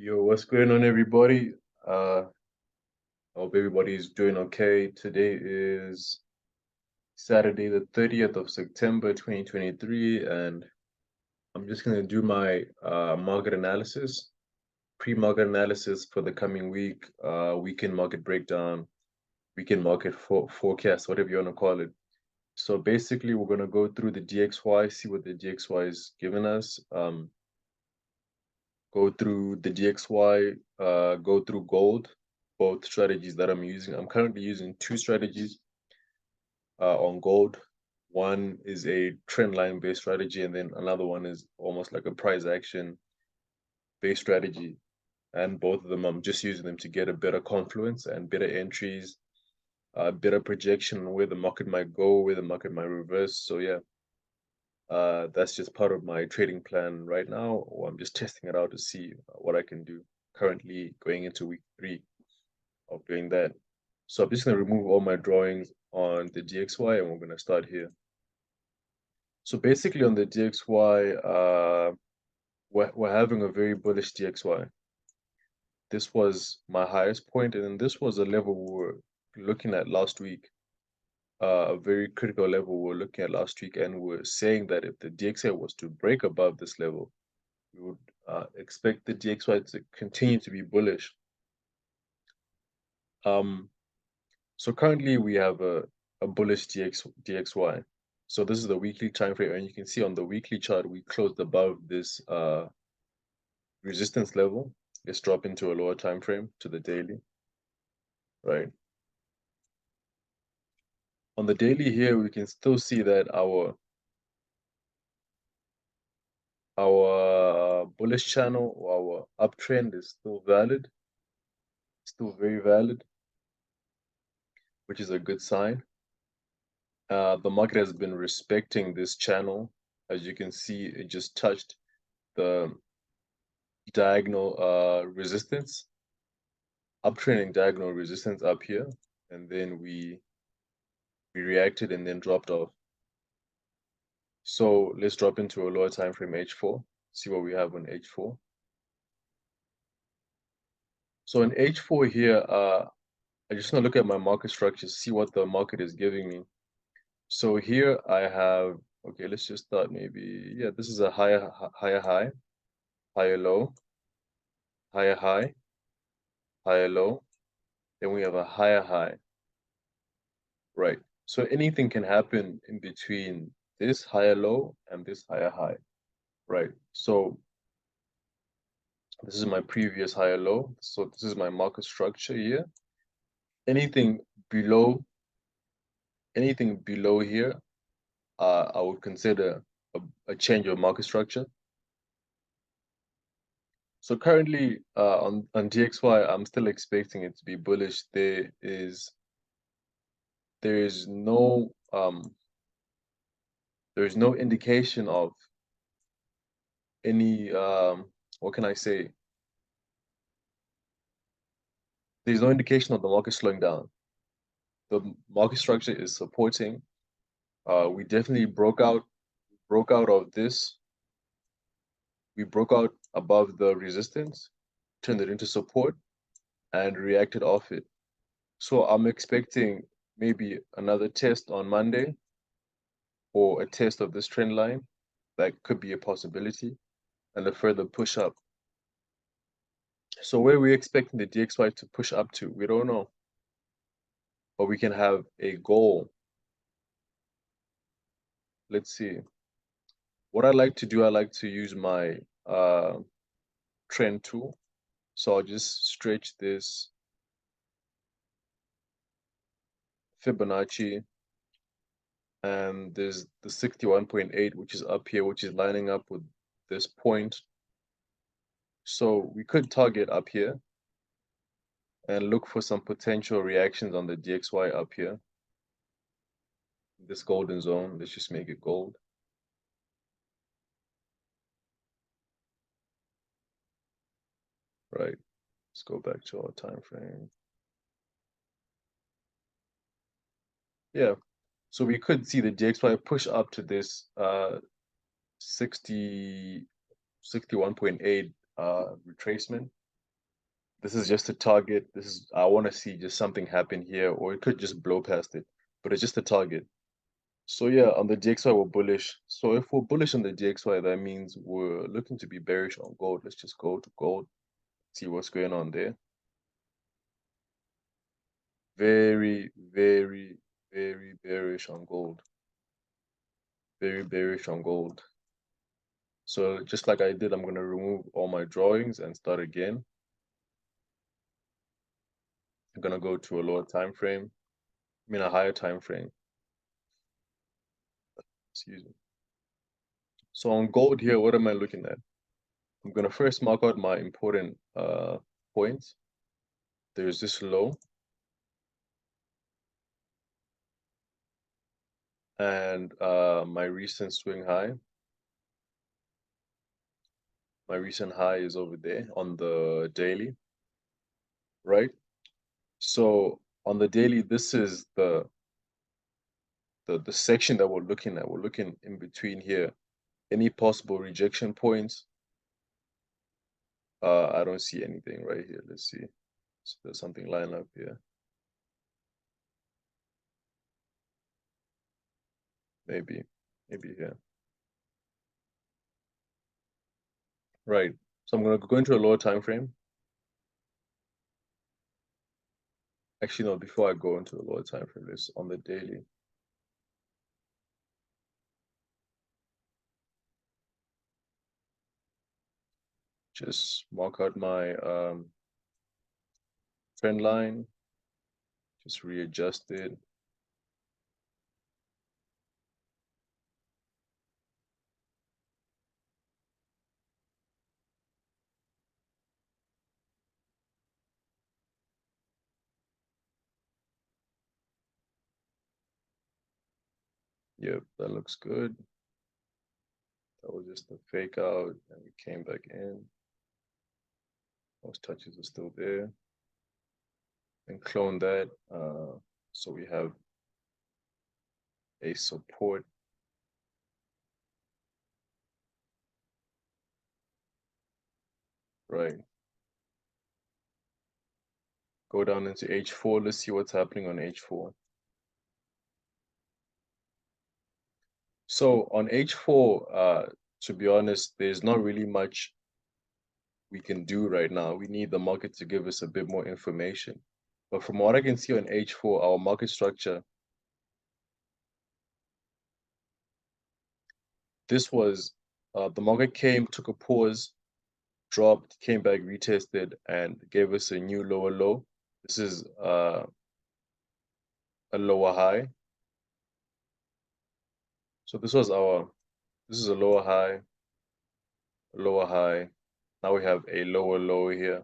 Yo, what's going on, everybody? I hope everybody's doing okay. Today is Saturday, the 30th of September, 2023, and I'm just going to do my market analysis, pre-market analysis for the coming week, weekend market breakdown, weekend market forecast, whatever you want to call it. So basically, we're going to go through the DXY, see what the DXY is giving us, go through the DXY, go through gold, both strategies that I'm using. I'm currently using two strategies on gold. One is a trend line based strategy, and then another one is almost like a price action based strategy. And both of them, I'm just using them to get a better confluence and better entries, better projection on where the market might go, where the market might reverse. So yeah, that's just part of my trading plan right now, or I'm just testing it out to see what I can do. Currently going into week 3 of doing that. So I'm just going to remove all my drawings on the DXY and we're going to start here. So basically on the DXY, we're having a very bullish DXY. This was my highest point, and then this was a level we were looking at last week, a very critical level we were looking at last week, and we're saying that if the DXY was to break above this level, we would expect the DXY to continue to be bullish. So currently we have a bullish DXY. So this is the weekly time frame, and you can see on the weekly chart we closed above this resistance level. Let's drop into a lower time frame to the daily, right? On the daily here, we can still see that our bullish channel or our uptrend is still valid, still very valid, which is a good sign. The market has been respecting this channel. As you can see, it just touched the diagonal resistance, uptrending diagonal resistance up here, and then we reacted and then dropped off. So let's drop into a lower time frame H4, see what we have on H4. So in H4 here, I just want to look at my market structure, see what the market is giving me. So here I have, okay, let's just start maybe, yeah, this is a higher high, higher low, higher high, higher low. Then we have a higher high, right? So anything can happen in between this higher low and this higher high, right? So this is my previous higher low. So this is my market structure here. Anything below here, I would consider a change of market structure. So currently on DXY, I'm still expecting it to be bullish. There is no indication of any what can I say? There's no indication of the market slowing down. The market structure is supporting. We definitely broke out of this. We broke out above the resistance, turned it into support, and reacted off it. So I'm expecting maybe another test on Monday or a test of this trend line. That could be a possibility, and a further push up. So where we're expecting the DXY to push up to, we don't know. But we can have a goal. Let's see. What I like to do, I like to use my trend tool. So I'll just stretch this Fibonacci, and there's the 61.8, which is up here, which is lining up with this point. So we could target up here and look for some potential reactions on the DXY up here. This golden zone, let's just make it gold. Right, let's go back to our time frame. Yeah, so we could see the DXY push up to this 61.8 retracement. This is just a target. This is I want to see just something happen here, or it could just blow past it, but it's just a target. So yeah, on the DXY we're bullish. So if we're bullish on the DXY, that means we're looking to be bearish on gold. Let's just go to gold, see what's going on there. Very, very, very bearish on gold. Very bearish on gold. So just like I did, I'm going to remove all my drawings and start again. I'm going to go to a lower time frame. I mean a higher time frame. Excuse me. So on gold here, what am I looking at? I'm going to first mark out my important points. There's this low. And my recent swing high. My recent high is over there on the daily, right? So on the daily, this is the section that we're looking at. We're looking in between here. Any possible rejection points? I don't see anything right here. Let's see. So there's something lying up here. Maybe here. Right. So I'm gonna go into a lower time frame. Actually, no, before I go into a lower time frame, this on the daily. Just mark out my trend line. Just readjust it. Yep, that looks good. That was just a fake out, and we came back in. Those touches are still there. And clone that. So we have a support. Right. Go down into H4. Let's see what's happening on H4. So on H4, to be honest, there's not really much we can do right now. We need the market to give us a bit more information. But from what I can see on H4, our market structure, this was the market came, took a pause, dropped, came back, retested, and gave us a new lower low. This is a lower high. So this is a lower high, a lower high. Now we have a lower low here.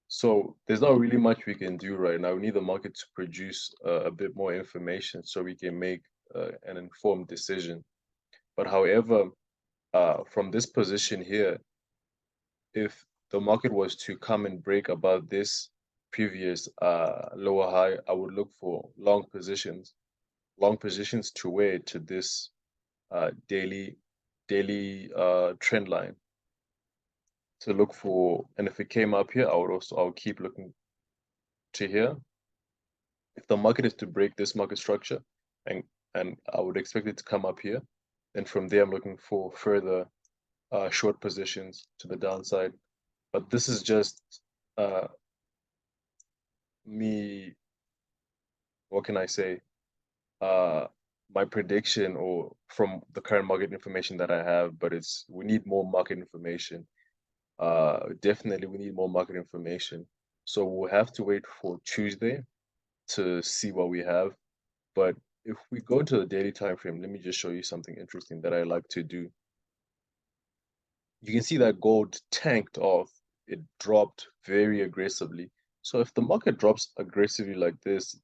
So there's not really much we can do right now. We need the market to produce a bit more information so we can make an informed decision. But however, from this position here, if the market was to come and break above this previous lower high, I would look for long positions to where to this daily trend line to look for. And if it came up here, I would keep looking to here. If the market is to break this market structure, and I would expect it to come up here, and from there I'm looking for further short positions to the downside. But this is just me. What can I say? My prediction, or from the current market information that I have. But we need more market information. Definitely we need more market information. So we'll have to wait for Tuesday to see what we have. But if we go into the daily time frame, let me just show you something interesting that I like to do. You can see that gold tanked off. It dropped very aggressively. So if the market drops aggressively like this,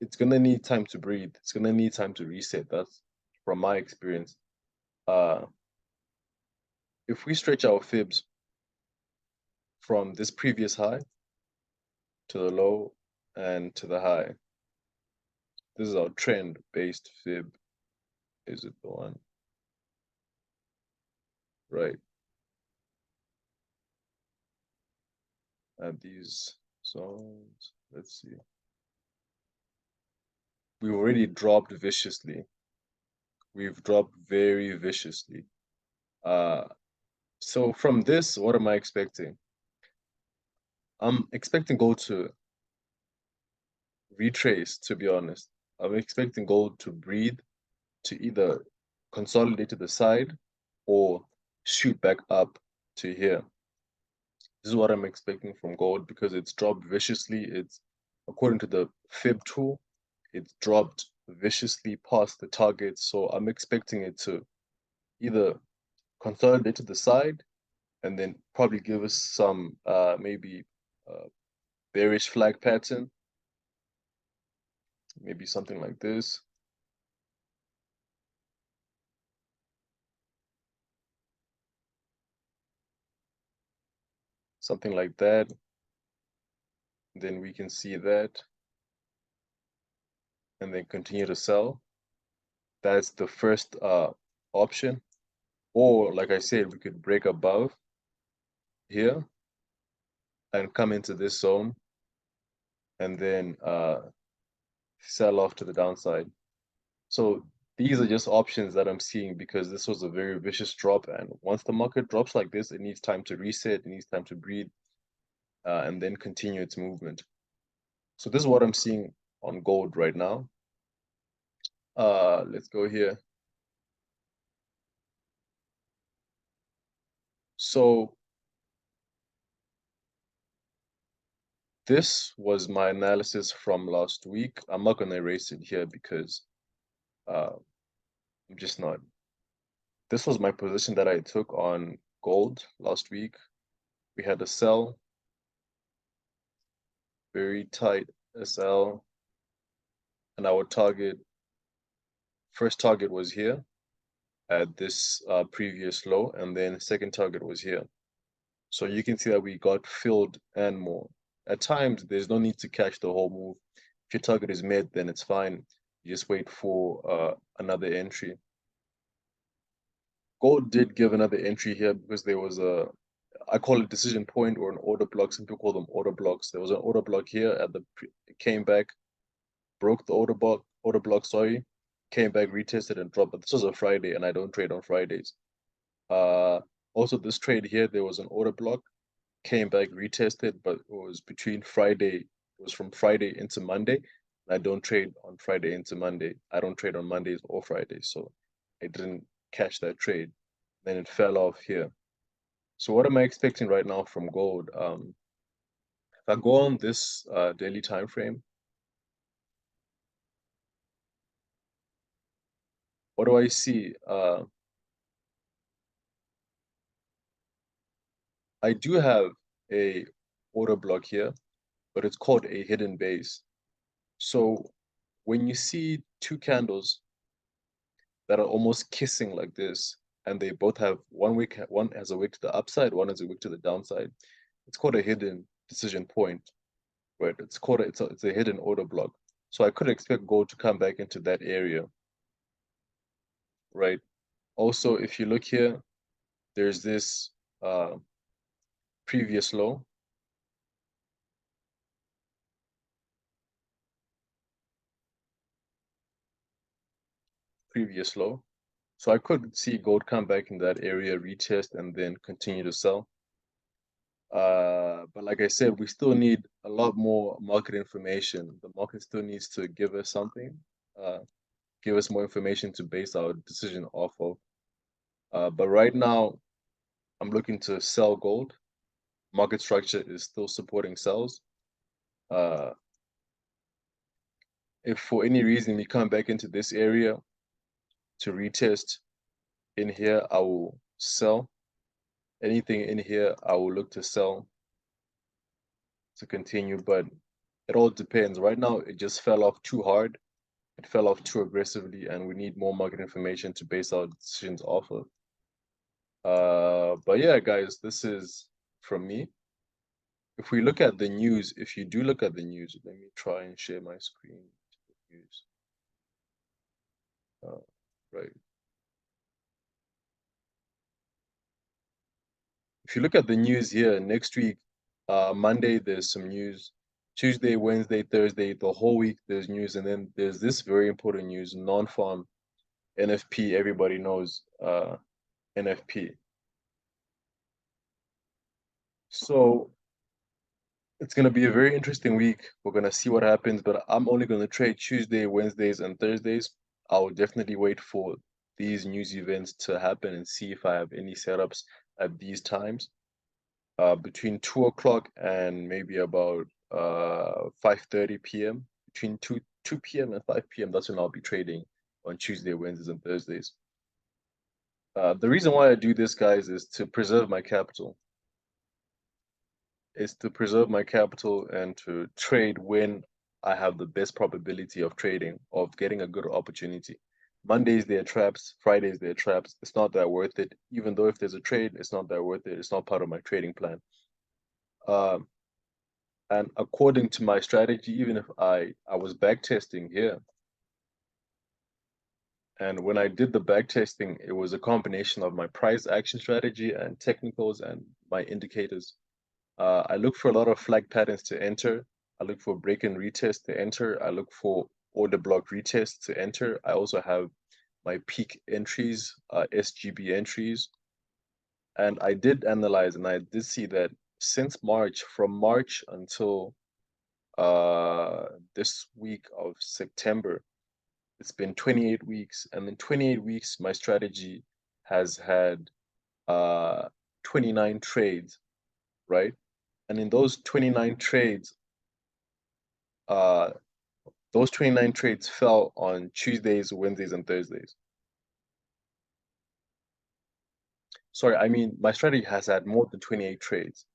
it's gonna need time to breathe. It's gonna need time to reset. That's from my experience. Uh, if we stretch our fibs from this previous high to the low and to the high, this is our trend-based fib. Is it the one? Right. at these zones. Let's see. We already dropped viciously. We've dropped very viciously. Uh, so from this, what am I expecting? I'm expecting gold to retrace, to be honest. I'm expecting gold to breathe, to either consolidate to the side or shoot back up to here. This is what I'm expecting from gold because it's dropped viciously. It's according to the fib tool, it's dropped viciously past the target. So I'm expecting it to either consolidate to the side and then probably give us some maybe bearish flag pattern, maybe something like this. Something like that. Then we can see that and then continue to sell. That's the first option. Or like I said, we could break above here and come into this zone and then sell off to the downside. So these are just options that I'm seeing because this was a very vicious drop. And once the market drops like this, it needs time to reset, it needs time to breathe, and then continue its movement. So this is what I'm seeing on gold right now. Let's go here. So this was my analysis from last week. I'm not going to erase it here because I'm just not. This was my position that I took on gold last week. We had a sell, very tight SL, and our first target was here at this previous low, and then second target was here. So you can see that we got filled and more. At times, there's no need to catch the whole move. If your target is mid, then it's fine. You just wait for another entry. Gold did give another entry here because there was I call it decision point or an order block. Some people call them order blocks. There was an order block here at it came back, broke the order block, sorry, came back, retested and dropped. But this was a Friday and I don't trade on Fridays. Uh, Also this trade here, there was an order block, came back, retested, but it was between Friday, it was from Friday into Monday. I don't trade on Friday into Monday. I don't trade on Mondays or Fridays, so I didn't catch that trade. Then it fell off here. So what am I expecting right now from gold? If I go on this daily time frame, what do I see? I do have a order block here, but it's called a hidden base. So when you see two candles that are almost kissing like this, and they both have one has a wick to the upside, one has a wick to the downside, it's called a hidden decision point, right? It's a hidden order block. So I could expect gold to come back into that area, right? Also, if you look here, there's this uh, previous low, previous low. So I could see gold come back in that area, retest, and then continue to sell. But like I said, we still need a lot more market information. The market still needs to give us something, uh, give us more information to base our decision off of. But right now, I'm looking to sell gold. Market structure is still supporting sells. Uh, if for any reason we come back into this area to retest in here, I will sell. Anything in here, I will look to sell to continue, but it all depends. Right now, it just fell off too hard. It fell off too aggressively, and we need more market information to base our decisions off of. But yeah, guys, this is from me. If we look at the news, if you do look at the news, let me try and share my screen to the news. Right. If you look at the news here, next week, Monday there's some news. Tuesday, Wednesday, Thursday, the whole week there's news, and then there's this very important news: non-farm NFP. Everybody knows NFP. So it's gonna be a very interesting week. We're gonna see what happens, but I'm only gonna trade Tuesday, Wednesdays, and Thursdays. I'll definitely wait for these news events to happen and see if I have any setups at these times. Between 2 o'clock and maybe about 5:30 p.m. Between 2 p.m. and 5 p.m. That's when I'll be trading on Tuesday, Wednesdays, and Thursdays. The reason why I do this, guys, is to preserve my capital. Is to preserve my capital and to trade when I have the best probability of trading, of getting a good opportunity. Mondays, they're traps. Fridays, they're traps. It's not that worth it. Even though if there's a trade, it's not that worth it. It's not part of my trading plan. Um, and according to my strategy, even if I was back testing here, and when I did the back testing, it was a combination of my price action strategy and technicals and my indicators. I look for a lot of flag patterns to enter. I look for break and retest to enter. I look for order block retest to enter. I also have my peak entries, SGB entries. And I did analyze and I did see that since March, from March until this week of September, it's been 28 weeks. And in 28 weeks, my strategy has had 29 trades, right? And in uh, those 29 trades fell on Tuesdays, Wednesdays, and Thursdays. Sorry, I mean, my strategy has had more than 28 trades.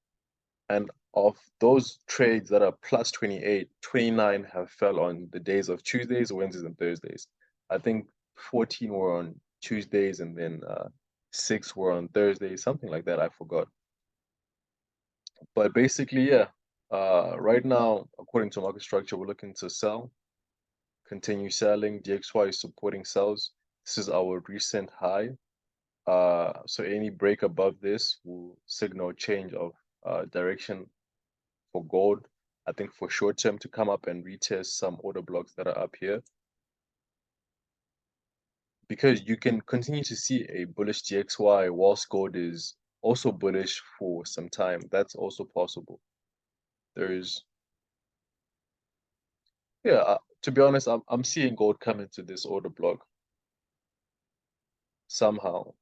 And of those trades that are plus 28, 29 have fell on the days of Tuesdays, Wednesdays, and Thursdays. I think 14 were on Tuesdays and then 6 were on Thursdays, something like that. I forgot. But basically, yeah, right now, according to market structure, we're looking to sell, continue selling. DXY is supporting sells. This is our recent high. So any break above this will signal change of direction for gold. I think for short term to come up and retest some order blocks that are up here. Because you can continue to see a bullish DXY whilst gold is also bullish for some time. That's also possible. There's, yeah, to be honest, I'm seeing gold come into this order block somehow.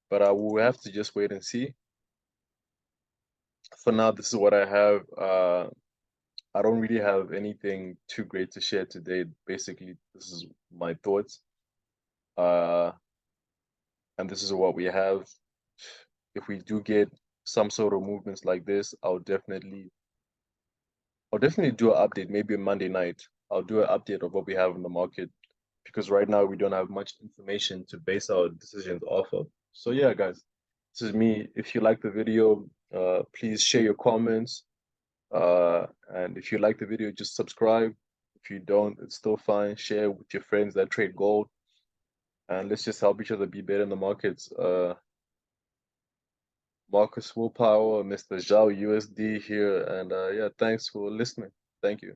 But I will have to just wait and see. For now, this is what I have. I don't really have anything too great to share today. Basically, this is my thoughts. Uh, and this is what we have. If we do get some sort of movements like this, I'll definitely do an update, maybe a Monday night. I'll do an update of what we have in the market because right now we don't have much information to base our decisions off of. So yeah, guys, this is me. If you like the video, please share your comments. And if you like the video, just subscribe. If you don't, it's still fine. Share with your friends that trade gold. And let's just help each other be better in the markets. Marcus Willpower, Mr. Xauusd here. And yeah, thanks for listening. Thank you.